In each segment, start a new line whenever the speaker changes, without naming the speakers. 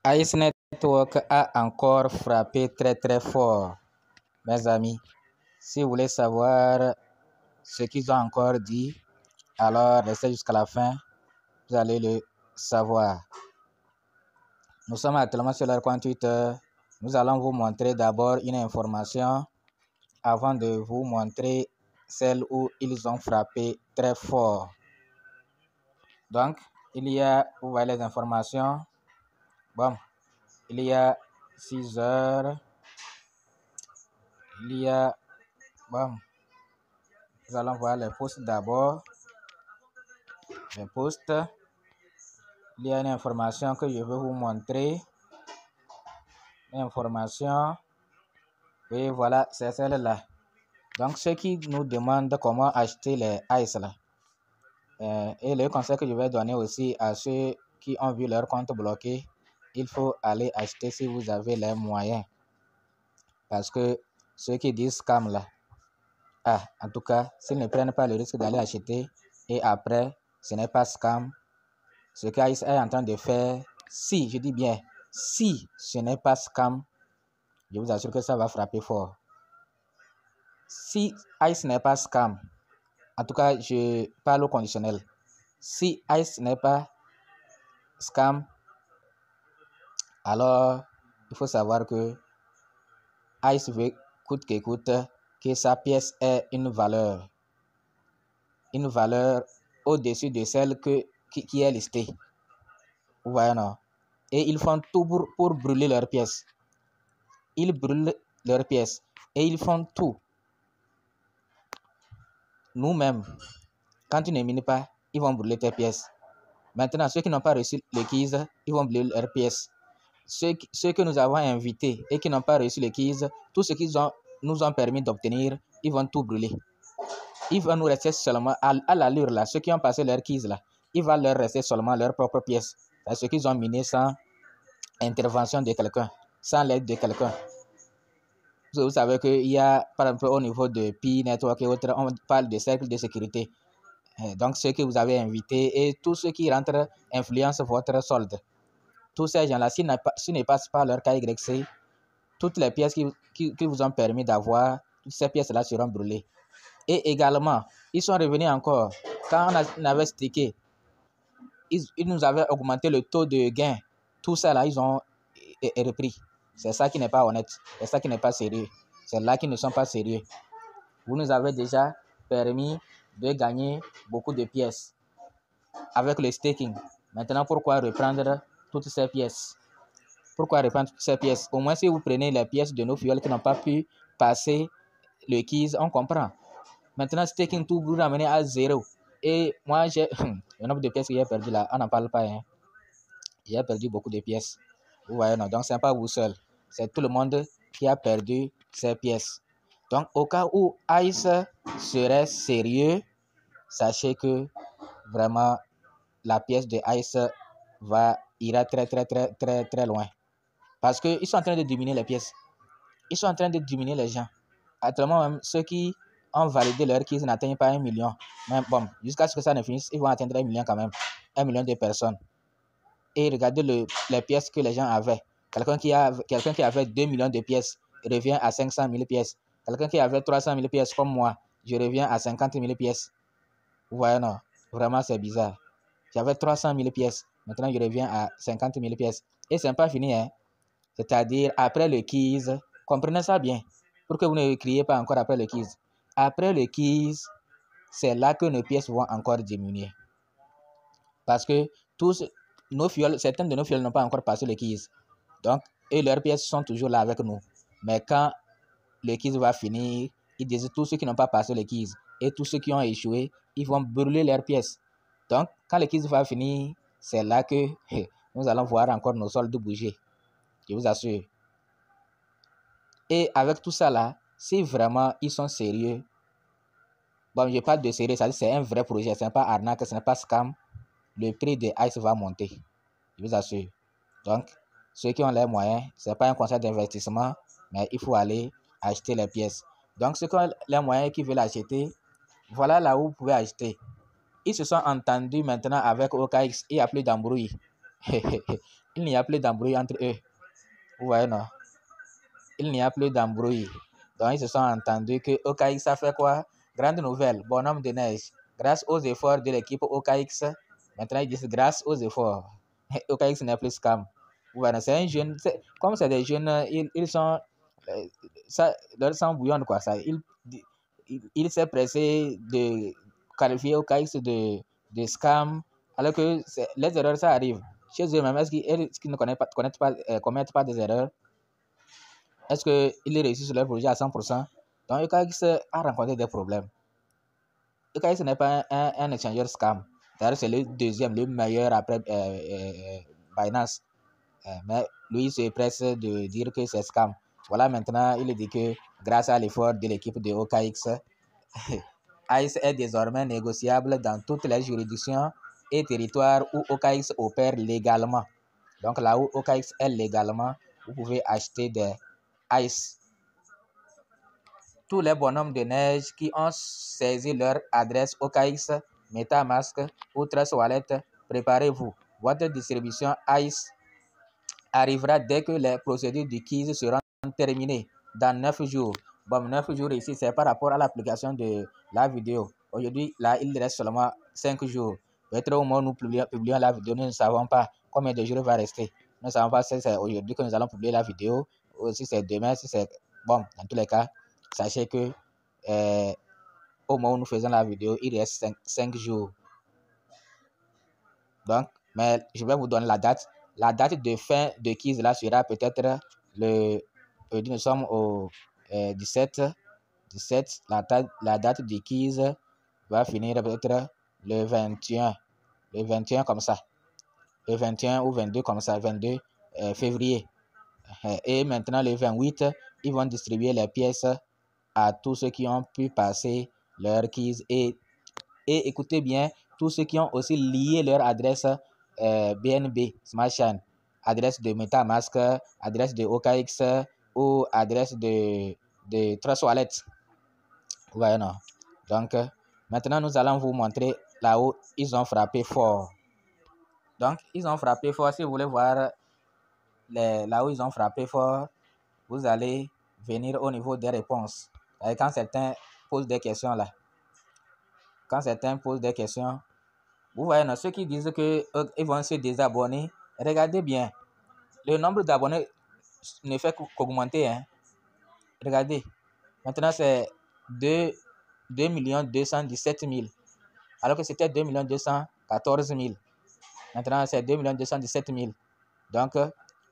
Ice Network a encore frappé très fort. Mes amis, si vous voulez savoir ce qu'ils ont encore dit, alors restez jusqu'à la fin, vous allez le savoir. Nous sommes actuellement sur leur compte Twitter. Nous allons vous montrer d'abord une information avant de vous montrer celle où ils ont frappé très fort. Donc, il y a, vous voyez les informations. Bon, il y a 6 heures. Il y a, bon, nous allons voir les posts d'abord. Les posts. Il y a une information que je veux vous montrer. Une information. Et voilà, c'est celle-là. Donc, ceux qui nous demandent comment acheter les ice là. Et le conseil que je vais donner aussi à ceux qui ont vu leur compte bloqué, il faut aller acheter si vous avez les moyens. Parce que ceux qui disent scam là, en tout cas, s'ils ne prennent pas le risque d'aller acheter et après, ce n'est pas scam, ce qu'Ice est en train de faire, si, je dis bien, si ce n'est pas scam, je vous assure que ça va frapper fort. Si Ice n'est pas scam, en tout cas, je parle au conditionnel. Si Ice n'est pas scam, alors il faut savoir que Ice veut coûte que coûte que sa pièce ait une valeur au-dessus de celle qui est listée. Vous voyez, non? Et ils font tout pour brûler leurs pièces. Ils brûlent leurs pièces et ils font tout. Nous-mêmes, quand tu ne mines pas, ils vont brûler tes pièces. Maintenant, ceux qui n'ont pas reçu le keys, ils vont brûler leurs pièces. Ceux que nous avons invités et qui n'ont pas reçu le keys, tout ce qu'ils nous ont permis d'obtenir, ils vont tout brûler. Il va nous rester seulement, à l'allure là, ceux qui ont passé leur keys là, il va leur rester seulement leurs propres pièces. C'est ce qu'ils ont miné sans intervention de quelqu'un, sans l'aide de quelqu'un. Vous savez qu'il y a, par exemple, au niveau de Pi Network et autres, on parle de cercle de sécurité. Donc, ceux que vous avez invités et tous ceux qui rentrent influencent votre solde. Tous ces gens-là, s'ils ne passent pas leur KYC, toutes les pièces qui vous ont permis d'avoir, toutes ces pièces-là seront brûlées. Et également, ils sont revenus encore. Quand on avait stické, ils nous avaient augmenté le taux de gain. Tout ça là, ils ont repris. C'est ça qui n'est pas honnête. C'est ça qui n'est pas sérieux. C'est là qu'ils ne sont pas sérieux. Vous nous avez déjà permis de gagner beaucoup de pièces avec le staking. Maintenant, pourquoi reprendre toutes ces pièces? Pourquoi reprendre toutes ces pièces? Au moins, si vous prenez les pièces de nos fioles qui n'ont pas pu passer le keys, on comprend. Maintenant, staking tout, vous ramenez à 0. Et moi, j'ai le nombre de pièces que j'ai perdu là, on n'en parle pas. Hein. J'ai perdu beaucoup de pièces. Vous voyez, non? Donc, ce n'est pas vous seul. C'est tout le monde qui a perdu ses pièces. Donc, au cas où Ice serait sérieux, sachez que vraiment, la pièce de Ice ira très loin. Parce qu'ils sont en train de diminuer les pièces. Ils sont en train de diminuer les gens. Actuellement, même ceux qui ont validé leur keys n'atteignent pas 1 million. Mais bon, jusqu'à ce que ça ne finisse, ils vont atteindre 1 million quand même. 1 million de personnes. Et regardez les pièces que les gens avaient. Quelqu'un qui avait 2 millions de pièces revient à 500 000 pièces. Quelqu'un qui avait 300 000 pièces comme moi, je reviens à 50 000 pièces. Vous voyez, non? Vraiment, c'est bizarre. J'avais 300 000 pièces. Maintenant, je reviens à 50 000 pièces. Et ce n'est pas fini, hein? C'est-à-dire, après le keys, comprenez ça bien, pour que vous ne criez pas encore après le keys. Après le keys, c'est là que nos pièces vont encore diminuer. Parce que certaines de nos fioles n'ont pas encore passé le keys. Donc, et leurs pièces sont toujours là avec nous. Mais quand le keys va finir, ils disent tous ceux qui n'ont pas passé le keys et tous ceux qui ont échoué, ils vont brûler leurs pièces. Donc, quand le keys va finir, c'est là que nous allons voir encore nos soldes bouger. Je vous assure. Et avec tout ça là, si vraiment ils sont sérieux, bon, je parle de sérieux, c'est un vrai projet, ce n'est pas arnaque, ce n'est pas scam, le prix de Ice va monter. Je vous assure. Donc, ceux qui ont les moyens, ce n'est pas un conseil d'investissement, mais il faut aller acheter les pièces. Donc, ceux qui ont les moyens qui veulent acheter, voilà là où vous pouvez acheter. Ils se sont entendus maintenant avec OKX, il n'y a plus d'embrouille. Il il n'y a plus d'embrouille entre eux. Vous voyez, non? Il n'y a plus d'embrouille. Donc, ils se sont entendus que OKX a fait quoi? Grande nouvelle, bonhomme de neige. Grâce aux efforts de l'équipe OKX, maintenant ils disent grâce aux efforts. OKX n'est plus scam. Vous voyez, c'est un jeune, comme c'est des jeunes, ils sont, ça, leur sang bouillonne, quoi. Ça, il s'est pressé de qualifier OKX de scam, alors que les erreurs, ça arrive. Chez eux-mêmes, est-ce qu'ils ne commettent pas des erreurs? Est-ce qu'ils réussissent sur leur projet à 100%? Donc, OKX a rencontré des problèmes. OKX n'est pas un échangeur scam. D'ailleurs, c'est le deuxième, le meilleur après Binance. Mais lui, il se presse de dire que c'est scam. Voilà, maintenant, il dit que grâce à l'effort de l'équipe de OKX, ICE est désormais négociable dans toutes les juridictions et territoires où OKX opère légalement. Donc là où OKX est légalement, vous pouvez acheter des ICE. Tous les bonhommes de neige qui ont saisi leur adresse OKX, MetaMask ou Trust Wallet, préparez-vous. Votre distribution ICE arrivera dès que les procédures du KEYS seront terminées dans 9 jours. Bon, 9 jours ici, c'est par rapport à l'application de la vidéo. Aujourd'hui, là, il reste seulement 5 jours. Peut-être au moment où nous publions la vidéo, nous ne savons pas combien de jours il va rester. Nous ne savons pas si c'est aujourd'hui que nous allons publier la vidéo, ou si c'est demain, si c'est... Bon, dans tous les cas, sachez que au moment où nous faisons la vidéo, il reste 5 jours. Donc, mais je vais vous donner la date. La date de fin de KEYS là sera peut-être nous sommes au 17. La date de KEYS va finir peut-être le 21. Le 21 comme ça. Le 21 ou 22 comme ça. 22 février. Et maintenant le 28, ils vont distribuer les pièces à tous ceux qui ont pu passer leur KEYS. Et écoutez bien, tous ceux qui ont aussi lié leur adresse BNB, Smart Chain, adresse de MetaMask, adresse de OKX ou adresse de Trust Wallet. Vous voyez, non? Donc, maintenant, nous allons vous montrer là où ils ont frappé fort. Donc, ils ont frappé fort. Si vous voulez voir là où ils ont frappé fort, vous allez venir au niveau des réponses. Et quand certains posent des questions là, vous voyez, ceux qui disent qu'ils vont se désabonner, regardez bien. Le nombre d'abonnés ne fait qu'augmenter. Hein. Regardez. Maintenant, c'est 2 217 000. Alors que c'était 2 214 000. Maintenant, c'est 2 217 000. Donc,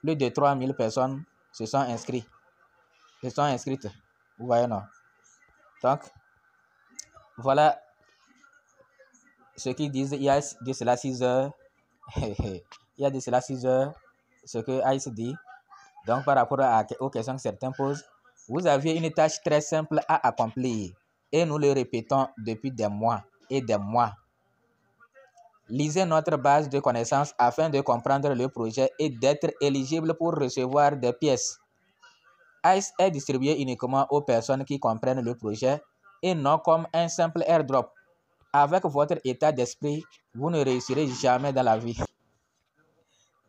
plus de 3 000 personnes se sont inscrites. Vous voyez, non? Donc, voilà ce qu'ils disent. Il y a de cela 6 heures. Il y a de cela 6 heures. Ce que ICE dit. Donc, par rapport aux questions que certains posent, vous aviez une tâche très simple à accomplir. Et nous le répétons depuis des mois et des mois. Lisez notre base de connaissances afin de comprendre le projet et d'être éligible pour recevoir des pièces. ICE est distribué uniquement aux personnes qui comprennent le projet et non comme un simple airdrop. Avec votre état d'esprit, vous ne réussirez jamais dans la vie.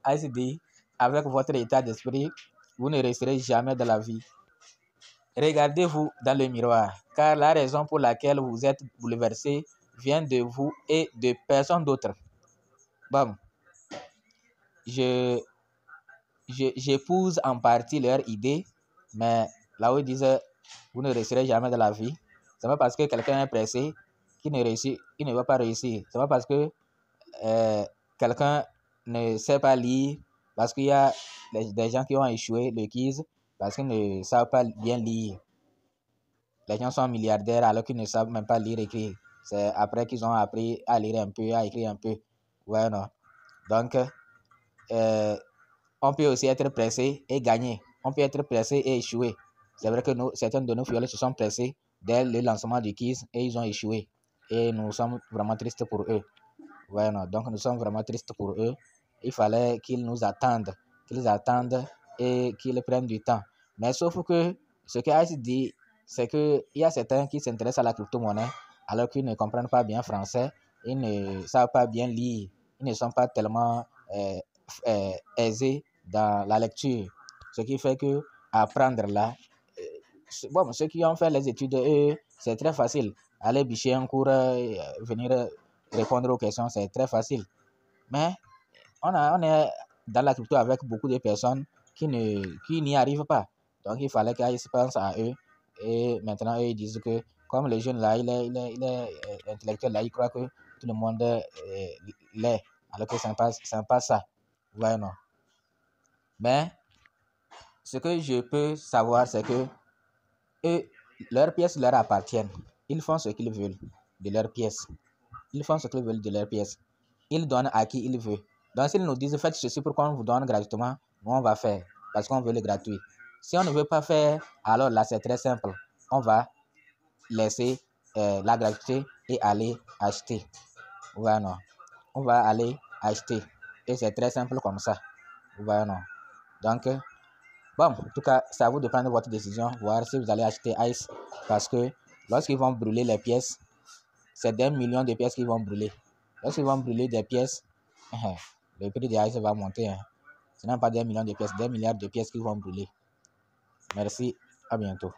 ICE dit, avec votre état d'esprit, vous ne réussirez jamais dans la vie. Regardez-vous dans le miroir, car la raison pour laquelle vous êtes bouleversé vient de vous et de personne d'autre. Bon, j'épouse en partie leur idée, mais là où ils disent vous ne réussirez jamais dans la vie, c'est pas parce que quelqu'un est pressé qu'il ne va pas réussir. C'est pas parce que quelqu'un ne sait pas lire, parce qu'il y a des gens qui ont échoué le KEYS parce qu'ils ne savent pas bien lire. Les gens sont milliardaires alors qu'ils ne savent même pas lire et écrire. C'est après qu'ils ont appris à lire un peu, à écrire un peu. Ouais, non. Donc, on peut aussi être pressé et gagner. On peut être pressé et échouer. C'est vrai que certains de nos filles se sont pressés dès le lancement du KEYS et ils ont échoué. Et nous sommes vraiment tristes pour eux. Ouais, non. Donc, nous sommes vraiment tristes pour eux. Il fallait qu'ils nous attendent. Qu'ils attendent et qu'ils prennent du temps. Mais sauf que ce que ICE dit, c'est qu'il y a certains qui s'intéressent à la crypto-monnaie alors qu'ils ne comprennent pas bien français, ils ne savent pas bien lire, ils ne sont pas tellement aisés dans la lecture. Ce qui fait que apprendre là, bon, ceux qui ont fait les études, eux, c'est très facile. Aller bicher un cours, venir répondre aux questions, c'est très facile. Mais on est dans la crypto avec beaucoup de personnes qui n'y arrivent pas. Donc, il fallait qu'ils pensent à eux. Et maintenant, eux, ils disent que comme le jeune là, il est intellectuel là, il croit que tout le monde l'est. Alors que ce n'est pas ça. Ouais, non. Mais ce que je peux savoir, c'est que eux, leurs pièces leur appartiennent. Ils font ce qu'ils veulent de leurs pièces. Ils font ce qu'ils veulent de leurs pièces. Ils donnent à qui ils veulent. Donc, s'ils nous disent faites ceci pour qu'on vous donne gratuitement, nous on va faire parce qu'on veut le gratuit. Si on ne veut pas faire, alors là c'est très simple. On va laisser la gratuité et aller acheter. Ouais, non. On va aller acheter. Et c'est très simple comme ça. Ouais, non. Donc, bon, en tout cas, c'est à vous de prendre votre décision, voir si vous allez acheter ICE parce que lorsqu'ils vont brûler les pièces, c'est des millions de pièces qu'ils vont brûler. Lorsqu'ils vont brûler des pièces, le prix des ICE va monter. Ce n'est pas des millions de pièces, des milliards de pièces qu'ils vont brûler. Merci, à bientôt.